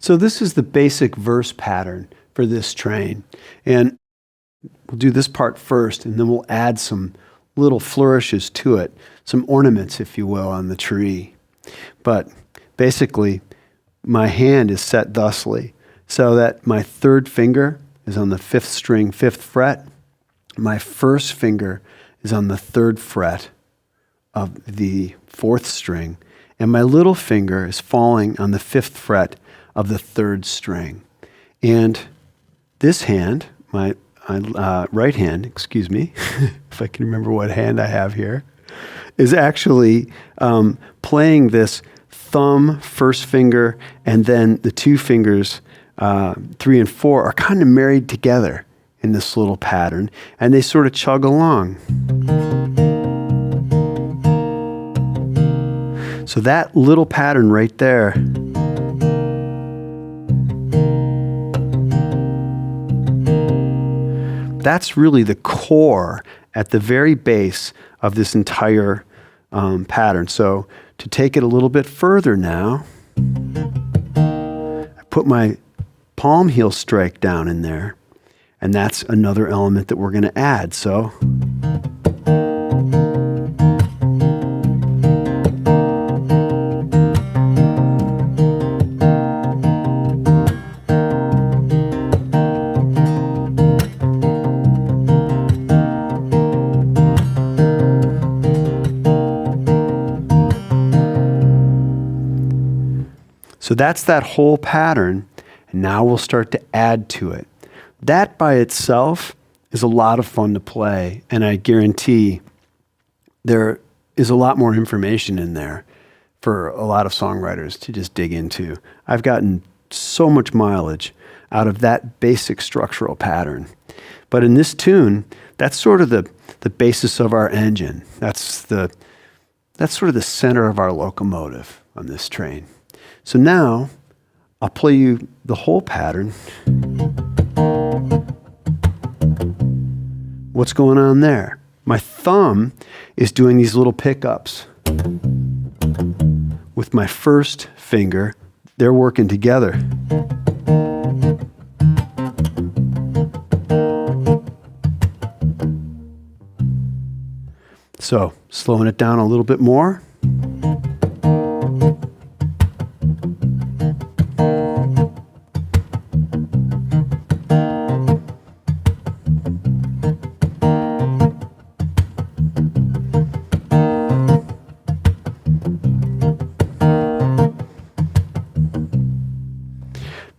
So this is the basic verse pattern for this train. And we'll do this part first, and then we'll add some little flourishes to it, some ornaments, if you will, on the tree. But basically, my hand is set thusly, so that my third finger is on the 5th string, 5th fret. My first finger is on the 3rd fret of the 4th string, and my little finger is falling on the 5th fret of the 3rd string. And this hand, my right hand, excuse me, if I can remember what hand I have here, is actually playing this thumb, first finger, and then the 2 fingers, 3 and 4, are kind of married together in this little pattern, and they sort of chug along. So that little pattern right there that's really the core at the very base of this entire pattern. So to take it a little bit further now, I put my palm heel strike down in there, and that's another element that we're going to add. So So that's that whole pattern, and now we'll start to add to it. That by itself is a lot of fun to play, and I guarantee there is a lot more information in there for a lot of songwriters to just dig into. I've gotten so much mileage out of that basic structural pattern. But in this tune, that's sort of the basis of our engine. That's sort of the center of our locomotive on this train. So now, I'll play you the whole pattern. What's going on there? My thumb is doing these little pickups with my first finger. They're working together. So, slowing it down a little bit more.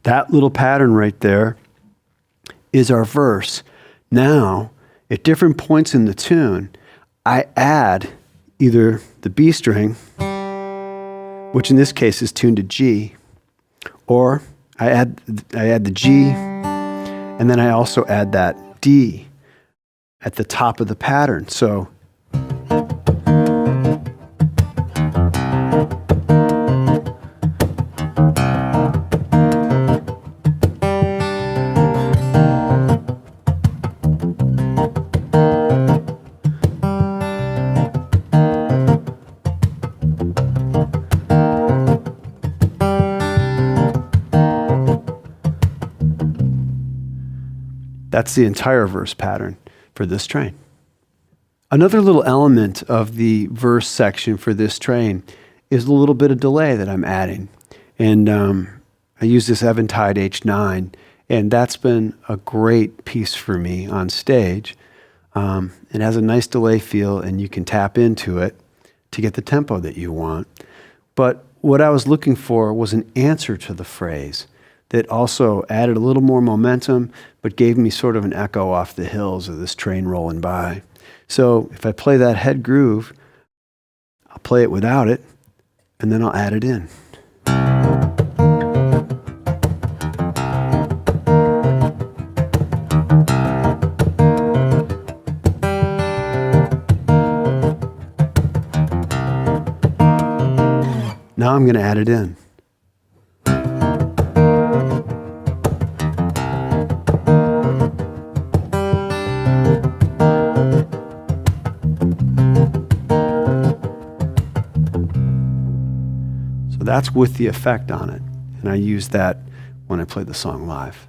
That little pattern right there is our verse. Now, at different points in the tune, I add either the B string, which in this case is tuned to G, or I add the G, and then I also add that D at the top of the pattern. So that's the entire verse pattern for this train. Another little element of the verse section for this train is a little bit of delay that I'm adding. And I use this Eventide H9, and that's been a great piece for me on stage. It has a nice delay feel, and you can tap into it to get the tempo that you want. But what I was looking for was an answer to the phrase that also added a little more momentum, but gave me sort of an echo off the hills of this train rolling by. So if I play that head groove, I'll play it without it, and then I'll add it in. Now I'm going to add it in. That's with the effect on it. And I use that when I played the song live.